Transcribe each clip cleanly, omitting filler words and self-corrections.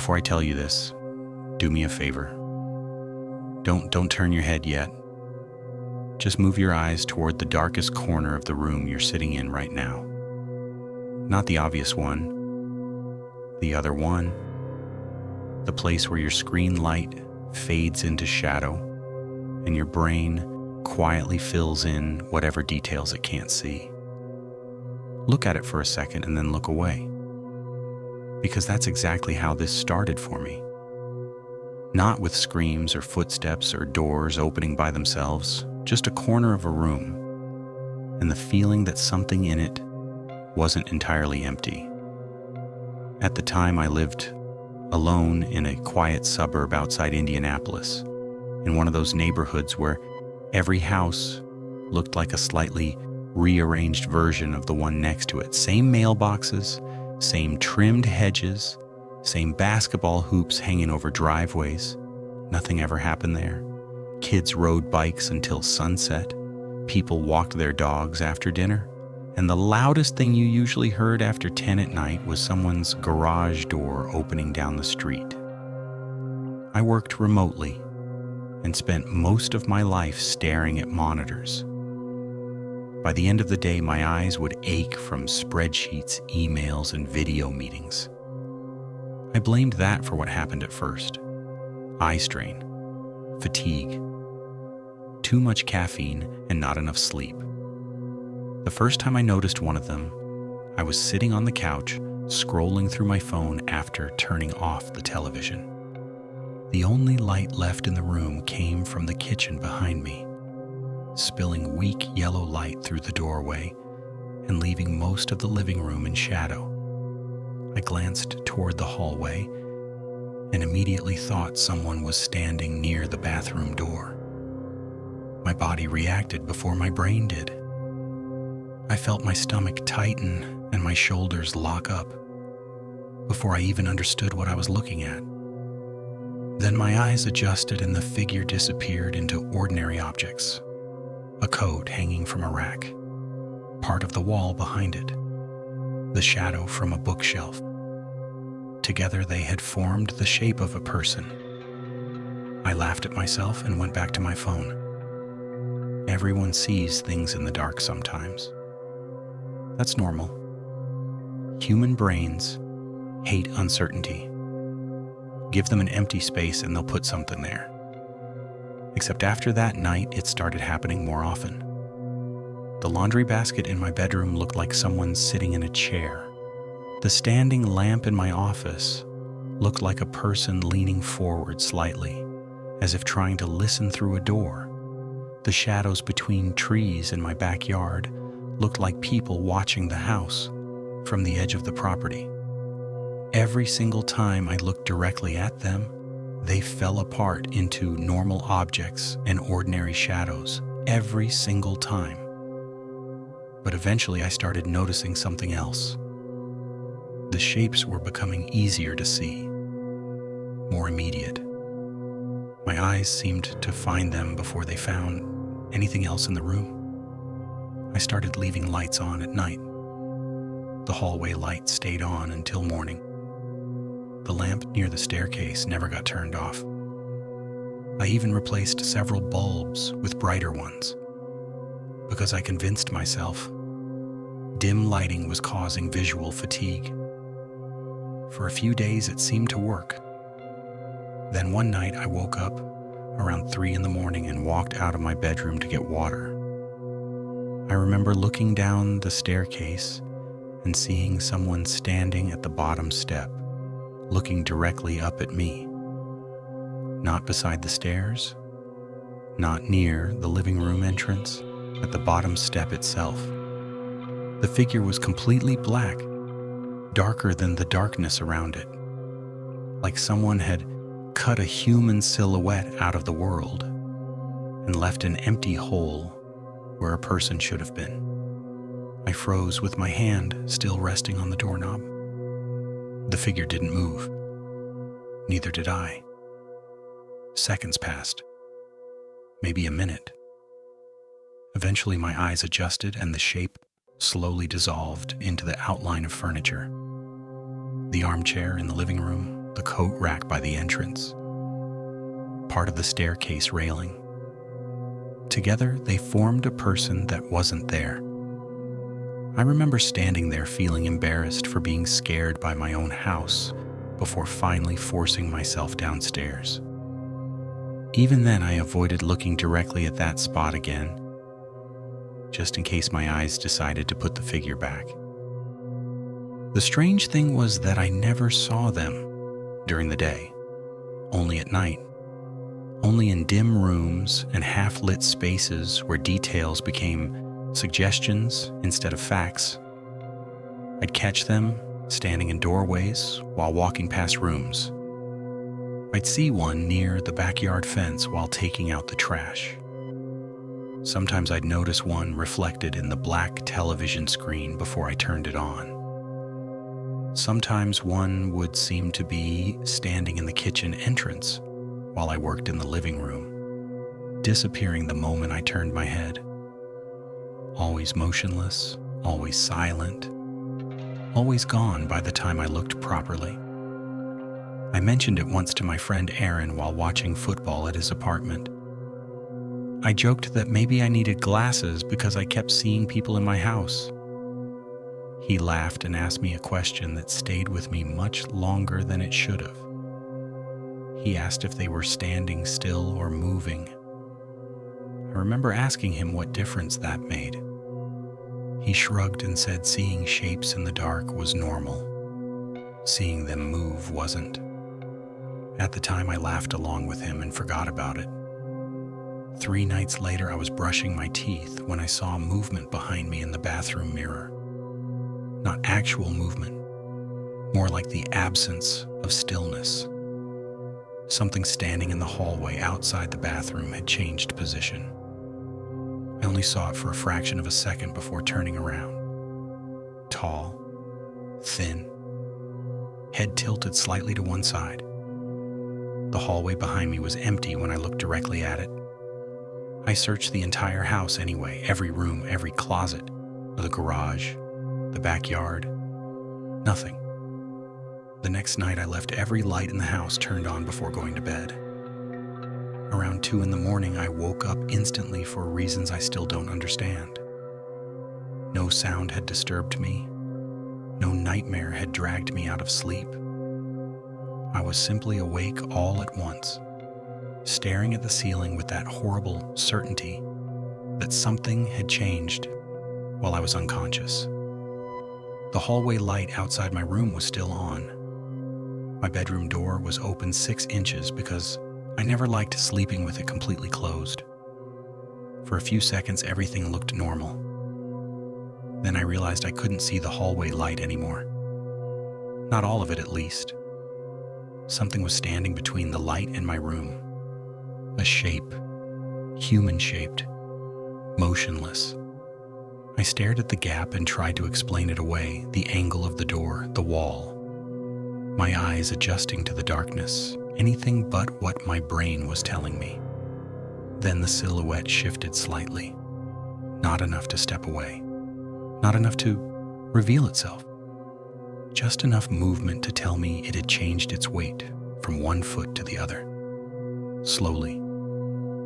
Before I tell you this, do me a favor. Don't turn your head yet. Just move your eyes toward the darkest corner of the room you're sitting in right now. Not the obvious one, the other one, the place where your screen light fades into shadow and your brain quietly fills in whatever details it can't see. Look at it for a second and then look away. Because that's exactly how this started for me. Not with screams or footsteps or doors opening by themselves, just a corner of a room, and the feeling that something in it wasn't entirely empty. At the time, I lived alone in a quiet suburb outside Indianapolis, in one of those neighborhoods where every house looked like a slightly rearranged version of the one next to it. Same mailboxes, same trimmed hedges, same basketball hoops hanging over driveways. Nothing ever happened there. Kids rode bikes until sunset. People walked their dogs after dinner. And the loudest thing you usually heard after 10 at night was someone's garage door opening down the street. I worked remotely and spent most of my life staring at monitors. By the end of the day, my eyes would ache from spreadsheets, emails, and video meetings. I blamed that for what happened at first. Eye strain, fatigue, too much caffeine, and not enough sleep. The first time I noticed one of them, I was sitting on the couch, scrolling through my phone after turning off the television. The only light left in the room came from the kitchen behind me, spilling weak yellow light through the doorway and leaving most of the living room in shadow. I glanced toward the hallway and immediately thought someone was standing near the bathroom door. My body reacted before my brain did. I felt my stomach tighten and my shoulders lock up before I even understood what I was looking at. Then my eyes adjusted and the figure disappeared into ordinary objects. A coat hanging from a rack, part of the wall behind it, the shadow from a bookshelf. Together they had formed the shape of a person. I laughed at myself and went back to my phone. Everyone sees things in the dark sometimes. That's normal. Human brains hate uncertainty. Give them an empty space and they'll put something there. Except after that night, it started happening more often. The laundry basket in my bedroom looked like someone sitting in a chair. The standing lamp in my office looked like a person leaning forward slightly, as if trying to listen through a door. The shadows between trees in my backyard looked like people watching the house from the edge of the property. Every single time I looked directly at them, they fell apart into normal objects and ordinary shadows, every single time. But eventually I started noticing something else. The shapes were becoming easier to see, more immediate. My eyes seemed to find them before they found anything else in the room. I started leaving lights on at night. The hallway light stayed on until morning. The lamp near the staircase never got turned off. I even replaced several bulbs with brighter ones, because I convinced myself dim lighting was causing visual fatigue. For a few days it seemed to work. Then one night I woke up around 3 in the morning and walked out of my bedroom to get water. I remember looking down the staircase and seeing someone standing at the bottom step, looking directly up at me. Not beside the stairs, not near the living room entrance, at the bottom step itself. The figure was completely black, darker than the darkness around it, like someone had cut a human silhouette out of the world and left an empty hole where a person should have been. I froze with my hand still resting on the doorknob. The figure didn't move. Neither did I. Seconds passed. Maybe a minute. Eventually my eyes adjusted and the shape slowly dissolved into the outline of furniture. The armchair in the living room, the coat rack by the entrance, part of the staircase railing. Together, they formed a person that wasn't there. I remember standing there feeling embarrassed for being scared by my own house before finally forcing myself downstairs. Even then, I avoided looking directly at that spot again, just in case my eyes decided to put the figure back. The strange thing was that I never saw them during the day, only at night. Only in dim rooms and half-lit spaces where details became suggestions instead of facts. I'd catch them standing in doorways while walking past rooms. I'd see one near the backyard fence while taking out the trash. Sometimes I'd notice one reflected in the black television screen before I turned it on. Sometimes one would seem to be standing in the kitchen entrance while I worked in the living room, disappearing the moment I turned my head. Always motionless, always silent, always gone by the time I looked properly. I mentioned it once to my friend Aaron while watching football at his apartment. I joked that maybe I needed glasses because I kept seeing people in my house. He laughed and asked me a question that stayed with me much longer than it should have. He asked if they were standing still or moving. I remember asking him what difference that made. He shrugged and said seeing shapes in the dark was normal. Seeing them move wasn't. At the time, I laughed along with him and forgot about it. 3 nights later, I was brushing my teeth when I saw movement behind me in the bathroom mirror. Not actual movement, more like the absence of stillness. Something standing in the hallway outside the bathroom had changed position. I only saw it for a fraction of a second before turning around. Tall, thin, head tilted slightly to one side. The hallway behind me was empty when I looked directly at it. I searched the entire house anyway, every room, every closet, the garage, the backyard. Nothing. The next night, I left every light in the house turned on before going to bed. Around 2 a.m, I woke up instantly for reasons I still don't understand. No sound had disturbed me. No nightmare had dragged me out of sleep. I was simply awake all at once, staring at the ceiling with that horrible certainty that something had changed while I was unconscious. The hallway light outside my room was still on. My bedroom door was open 6 inches because I never liked sleeping with it completely closed. For a few seconds, everything looked normal. Then I realized I couldn't see the hallway light anymore. Not all of it, at least. Something was standing between the light and my room. A shape, human-shaped, motionless. I stared at the gap and tried to explain it away, the angle of the door, the wall. My eyes adjusting to the darkness, anything but what my brain was telling me. Then the silhouette shifted slightly. Not enough to step away. Not enough to reveal itself. Just enough movement to tell me it had changed its weight from one foot to the other. Slowly,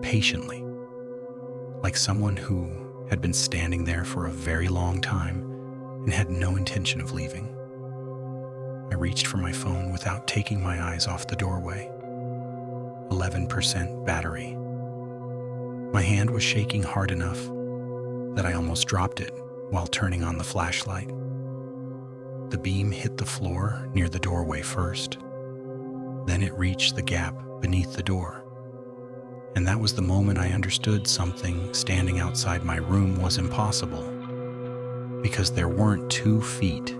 patiently, like someone who had been standing there for a very long time and had no intention of leaving. I reached for my phone without taking my eyes off the doorway. 11% battery. My hand was shaking hard enough that I almost dropped it while turning on the flashlight. The beam hit the floor near the doorway first. Then it reached the gap beneath the door. And that was the moment I understood something standing outside my room was impossible, because there weren't 2 feet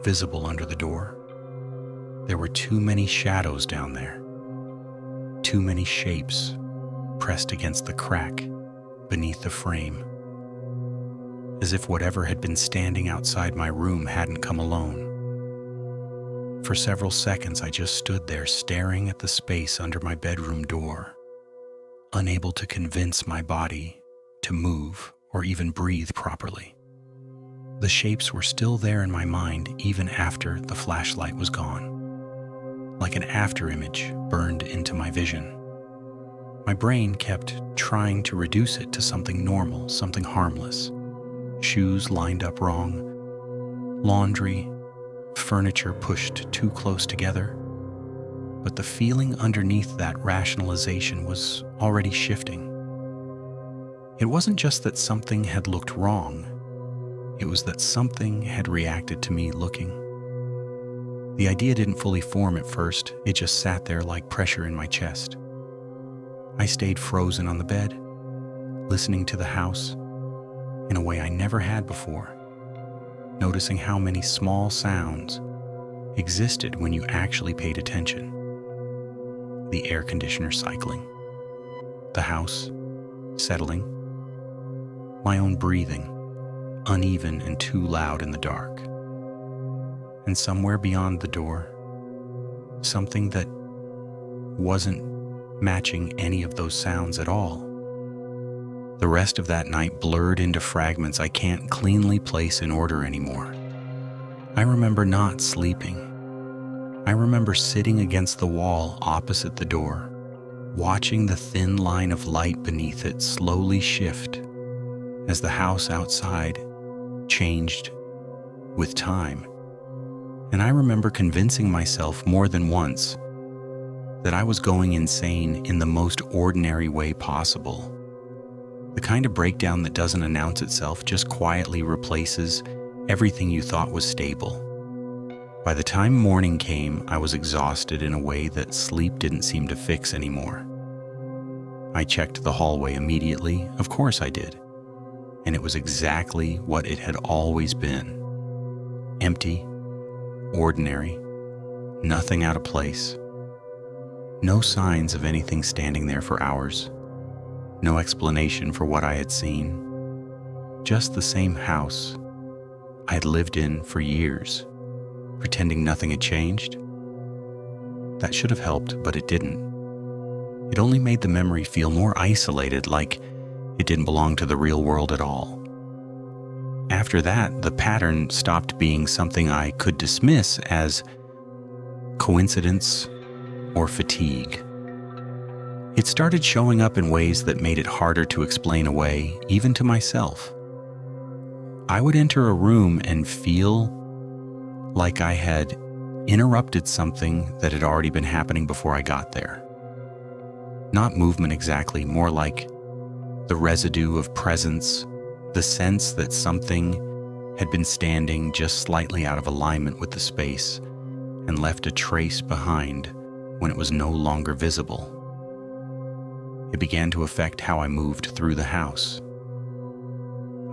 visible under the door. There were too many shadows down there, too many shapes pressed against the crack beneath the frame, as if whatever had been standing outside my room hadn't come alone. For several seconds, I just stood there staring at the space under my bedroom door, unable to convince my body to move or even breathe properly. The shapes were still there in my mind even after the flashlight was gone, like an afterimage burned into my vision. My brain kept trying to reduce it to something normal, something harmless. Shoes lined up wrong, laundry, furniture pushed too close together. But the feeling underneath that rationalization was already shifting. It wasn't just that something had looked wrong, it was that something had reacted to me looking. The idea didn't fully form at first, it just sat there like pressure in my chest. I stayed frozen on the bed, listening to the house in a way I never had before, noticing how many small sounds existed when you actually paid attention. The air conditioner cycling, the house settling, my own breathing, uneven and too loud in the dark. And somewhere beyond the door, something that wasn't matching any of those sounds at all. The rest of that night blurred into fragments I can't cleanly place in order anymore. I remember not sleeping. I remember sitting against the wall opposite the door, watching the thin line of light beneath it slowly shift as the house outside changed with time. And I remember convincing myself more than once that I was going insane in the most ordinary way possible. The kind of breakdown that doesn't announce itself, just quietly replaces everything you thought was stable. By the time morning came, I was exhausted in a way that sleep didn't seem to fix anymore. I checked the hallway immediately, of course I did, and it was exactly what it had always been. Empty, ordinary, nothing out of place. No signs of anything standing there for hours. No explanation for what I had seen. Just the same house I had lived in for years, pretending nothing had changed. That should have helped, but it didn't. It only made the memory feel more isolated, like it didn't belong to the real world at all. After that, the pattern stopped being something I could dismiss as coincidence or fatigue. It started showing up in ways that made it harder to explain away, even to myself. I would enter a room and feel like I had interrupted something that had already been happening before I got there. Not movement exactly, more like the residue of presence, the sense that something had been standing just slightly out of alignment with the space and left a trace behind when it was no longer visible. It began to affect how I moved through the house.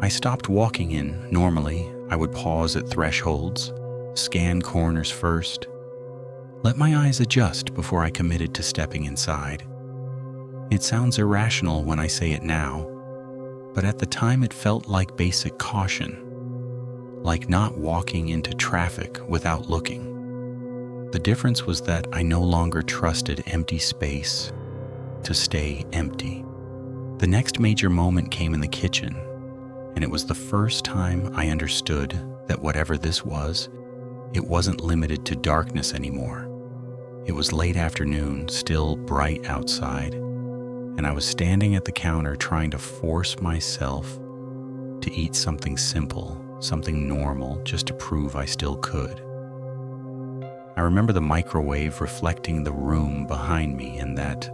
I stopped walking in. Normally, I would pause at thresholds, scan corners first, let my eyes adjust before I committed to stepping inside. It sounds irrational when I say it now, but at the time it felt like basic caution, like not walking into traffic without looking. The difference was that I no longer trusted empty space to stay empty. The next major moment came in the kitchen, and it was the first time I understood that whatever this was, it wasn't limited to darkness anymore. It was late afternoon, still bright outside, and I was standing at the counter trying to force myself to eat something simple, something normal, just to prove I still could. I remember the microwave reflecting the room behind me in that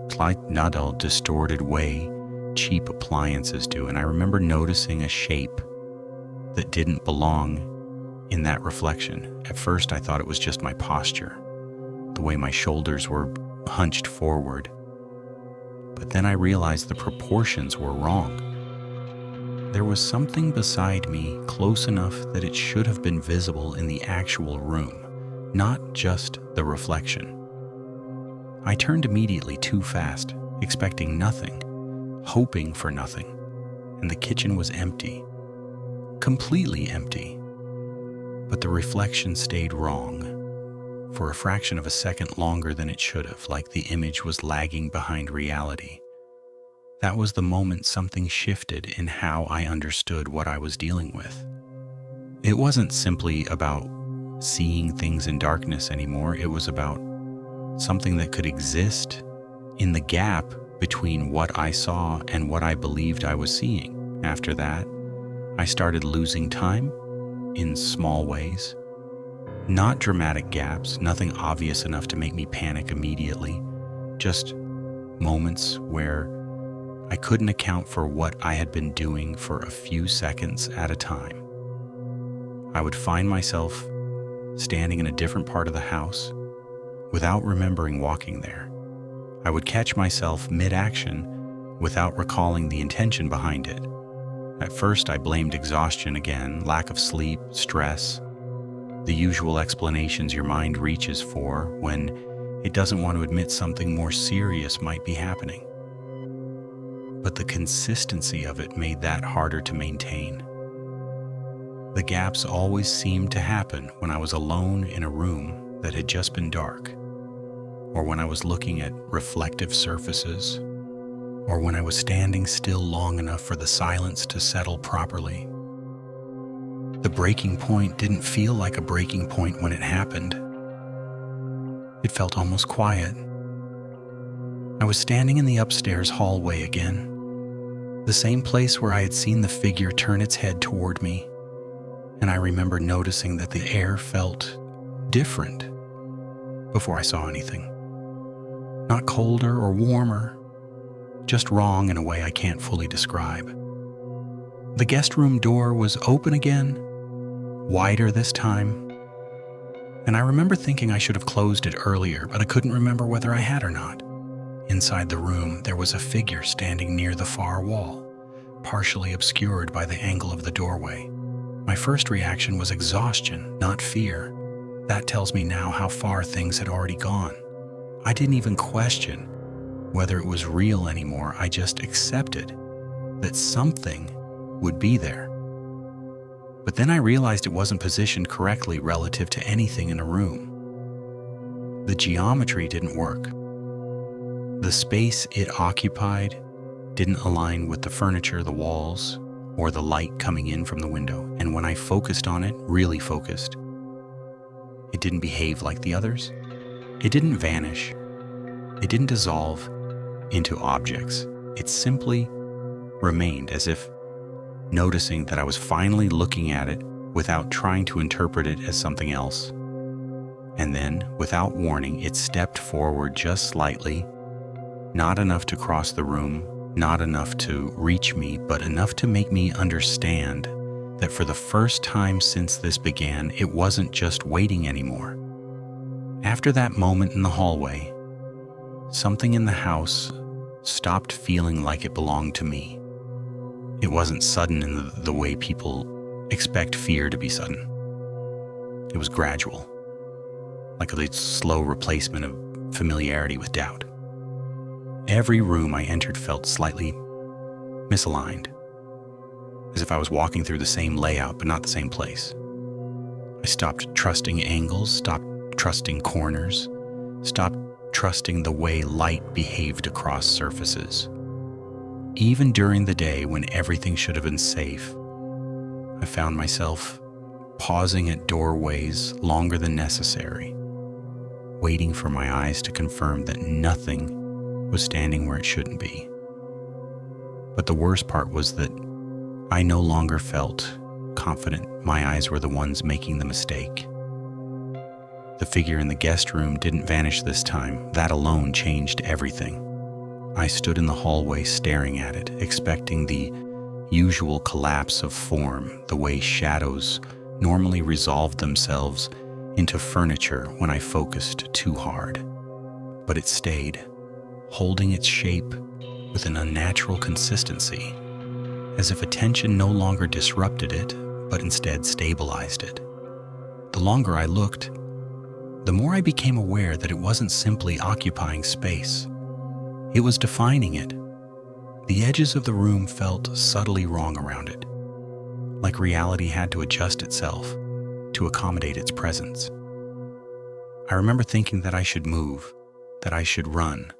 not distorted way cheap appliances do, and I remember noticing a shape that didn't belong in that reflection. At first I thought it was just my posture, the way my shoulders were hunched forward. But then I realized the proportions were wrong. There was something beside me close enough that it should have been visible in the actual room, not just the reflection. I turned immediately too fast, expecting nothing, hoping for nothing, and the kitchen was empty, completely empty. But the reflection stayed wrong for a fraction of a second longer than it should have, like the image was lagging behind reality. That was the moment something shifted in how I understood what I was dealing with. It wasn't simply about seeing things in darkness anymore. It was about something that could exist in the gap between what I saw and what I believed I was seeing. After that, I started losing time in small ways. Not dramatic gaps, nothing obvious enough to make me panic immediately, just moments where I couldn't account for what I had been doing for a few seconds at a time. I would find myself standing in a different part of the house without remembering walking there. I would catch myself mid-action without recalling the intention behind it. At first, I blamed exhaustion again, lack of sleep, stress, the usual explanations your mind reaches for when it doesn't want to admit something more serious might be happening. But the consistency of it made that harder to maintain. The gaps always seemed to happen when I was alone in a room that had just been dark, or when I was looking at reflective surfaces, or when I was standing still long enough for the silence to settle properly. The breaking point didn't feel like a breaking point when it happened. It felt almost quiet. I was standing in the upstairs hallway again, the same place where I had seen the figure turn its head toward me, and I remember noticing that the air felt different before I saw anything. Not colder or warmer, just wrong in a way I can't fully describe. The guest room door was open again, wider this time, and I remember thinking I should have closed it earlier, but I couldn't remember whether I had or not. Inside the room, there was a figure standing near the far wall, partially obscured by the angle of the doorway. My first reaction was exhaustion, not fear. That tells me now how far things had already gone. I didn't even question whether it was real anymore. I just accepted that something would be there. But then I realized it wasn't positioned correctly relative to anything in a room. The geometry didn't work. The space it occupied didn't align with the furniture, the walls, or the light coming in from the window. And when I focused on it, really focused, it didn't behave like the others. It didn't vanish. It didn't dissolve into objects. It simply remained, as if noticing that I was finally looking at it without trying to interpret it as something else. And then, without warning, it stepped forward just slightly, not enough to cross the room, not enough to reach me, but enough to make me understand that for the first time since this began, it wasn't just waiting anymore. After that moment in the hallway, something in the house stopped feeling like it belonged to me. It wasn't sudden in the way people expect fear to be sudden. It was gradual, like a slow replacement of familiarity with doubt. Every room I entered felt slightly misaligned, as if I was walking through the same layout but not the same place. I stopped trusting angles, stopped trusting corners, stopped trusting the way light behaved across surfaces. Even during the day when everything should have been safe, I found myself pausing at doorways longer than necessary, waiting for my eyes to confirm that nothing was standing where it shouldn't be. But the worst part was that I no longer felt confident my eyes were the ones making the mistake. The figure in the guest room didn't vanish this time. That alone changed everything. I stood in the hallway staring at it, expecting the usual collapse of form, the way shadows normally resolved themselves into furniture when I focused too hard. But it stayed, holding its shape with an unnatural consistency, as if attention no longer disrupted it, but instead stabilized it. The longer I looked, the more I became aware that it wasn't simply occupying space. It was defining it. The edges of the room felt subtly wrong around it, like reality had to adjust itself to accommodate its presence. I remember thinking that I should move, that I should run,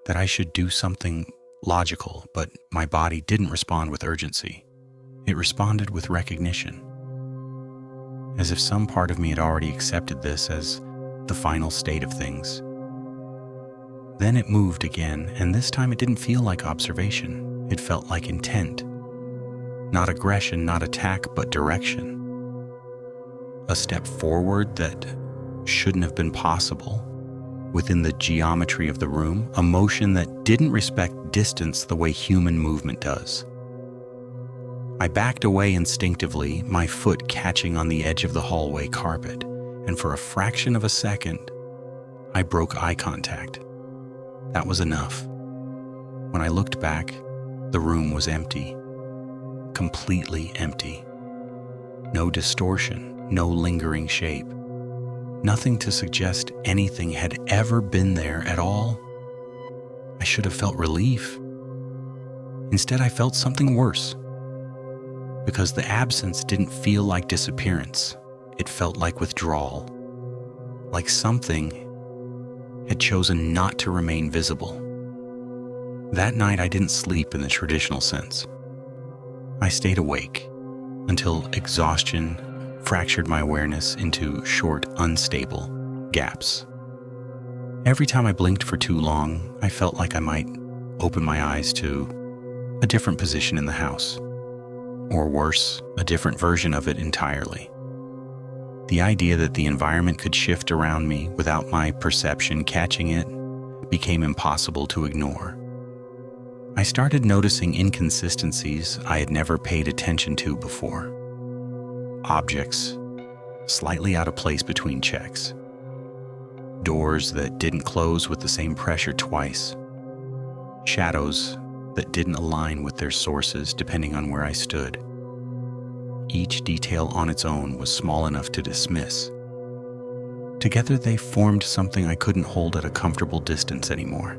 that I should do something logical, but my body didn't respond with urgency. It responded with recognition, as if some part of me had already accepted this as the final state of things. Then it moved again, and this time it didn't feel like observation. It felt like intent. Not aggression, not attack, but direction. A step forward that shouldn't have been possible within the geometry of the room, a motion that didn't respect distance the way human movement does. I backed away instinctively, my foot catching on the edge of the hallway carpet, and for a fraction of a second, I broke eye contact. That was enough. When I looked back, the room was empty. Completely empty. No distortion, no lingering shape. Nothing to suggest anything had ever been there at all. I should have felt relief. Instead, I felt something worse. Because the absence didn't feel like disappearance. It felt like withdrawal. Like something had chosen not to remain visible. That night, I didn't sleep in the traditional sense. I stayed awake until exhaustion fractured my awareness into short, unstable gaps. Every time I blinked for too long, I felt like I might open my eyes to a different position in the house. Or worse, a different version of it entirely. The idea that the environment could shift around me without my perception catching it became impossible to ignore. I started noticing inconsistencies I had never paid attention to before. Objects slightly out of place between checks. Doors that didn't close with the same pressure twice. Shadows that didn't align with their sources depending on where I stood. Each detail on its own was small enough to dismiss. Together they formed something I couldn't hold at a comfortable distance anymore.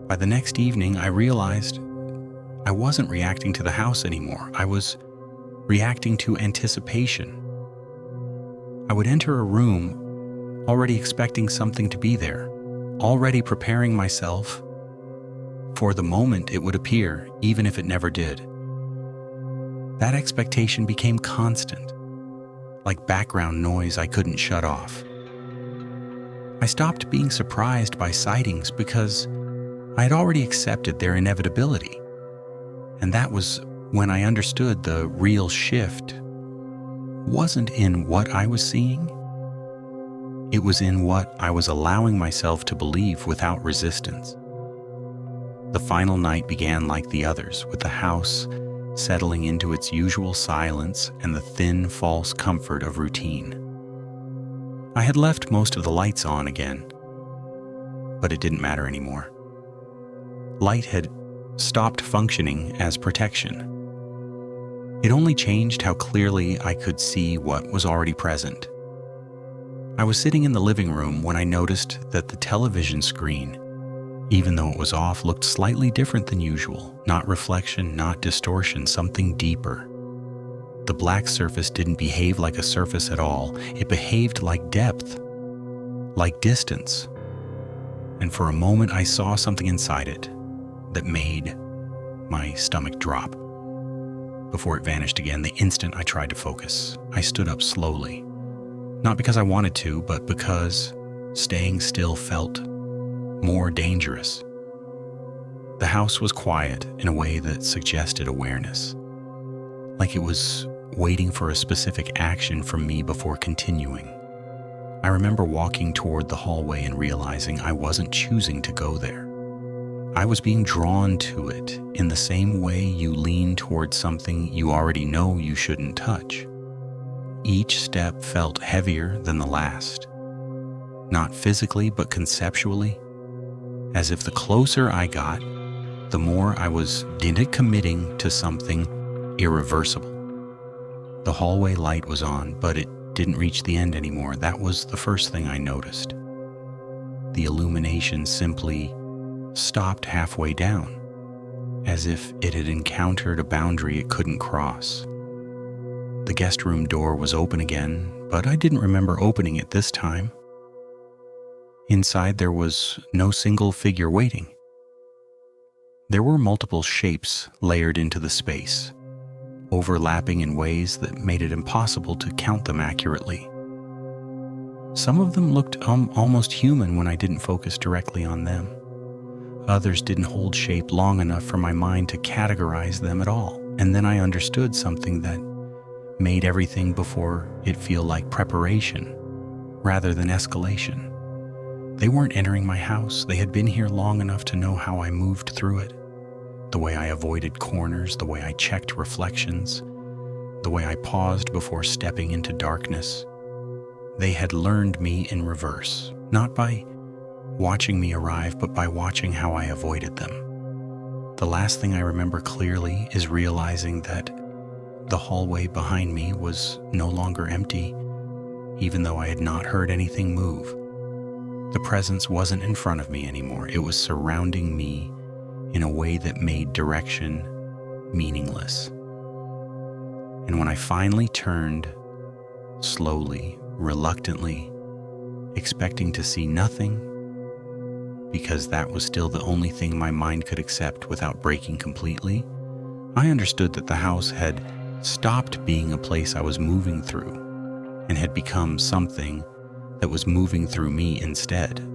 By the next evening, I realized I wasn't reacting to the house anymore. I was reacting to anticipation. I would enter a room already expecting something to be there, already preparing myself for the moment it would appear, even if it never did. That expectation became constant, like background noise I couldn't shut off. I stopped being surprised by sightings because I had already accepted their inevitability. And that was when I understood the real shift wasn't in what I was seeing. It was in what I was allowing myself to believe without resistance. The final night began like the others, with the house settling into its usual silence and the thin, false comfort of routine. I had left most of the lights on again, but it didn't matter anymore. Light had stopped functioning as protection. It only changed how clearly I could see what was already present. I was sitting in the living room when I noticed that the television screen, even though it was off, looked slightly different than usual. Not reflection, not distortion, something deeper. The black surface didn't behave like a surface at all. It behaved like depth, like distance. And for a moment I saw something inside it that made my stomach drop. Before it vanished again, the instant I tried to focus, I stood up slowly. Not because I wanted to, but because staying still felt more dangerous. The house was quiet in a way that suggested awareness, like it was waiting for a specific action from me before continuing. I remember walking toward the hallway and realizing I wasn't choosing to go there. I was being drawn to it in the same way you lean toward something you already know you shouldn't touch. Each step felt heavier than the last, not physically but conceptually, as if the closer I got, the more I was committing to something irreversible. The hallway light was on, but it didn't reach the end anymore. That was the first thing I noticed. The illumination simply stopped halfway down, as if it had encountered a boundary it couldn't cross. The guest room door was open again, but I didn't remember opening it this time. Inside there was no single figure waiting. There were multiple shapes layered into the space, overlapping in ways that made it impossible to count them accurately. Some of them looked almost human when I didn't focus directly on them. Others didn't hold shape long enough for my mind to categorize them at all. And then I understood something that made everything before it feel like preparation rather than escalation. They weren't entering my house. They had been here long enough to know how I moved through it. The way I avoided corners, the way I checked reflections, the way I paused before stepping into darkness. They had learned me in reverse, not by watching me arrive, but by watching how I avoided them. The last thing I remember clearly is realizing that the hallway behind me was no longer empty, even though I had not heard anything move. The presence wasn't in front of me anymore. It was surrounding me in a way that made direction meaningless. And when I finally turned, slowly, reluctantly, expecting to see nothing, because that was still the only thing my mind could accept without breaking completely, I understood that the house had stopped being a place I was moving through and had become something that was moving through me instead.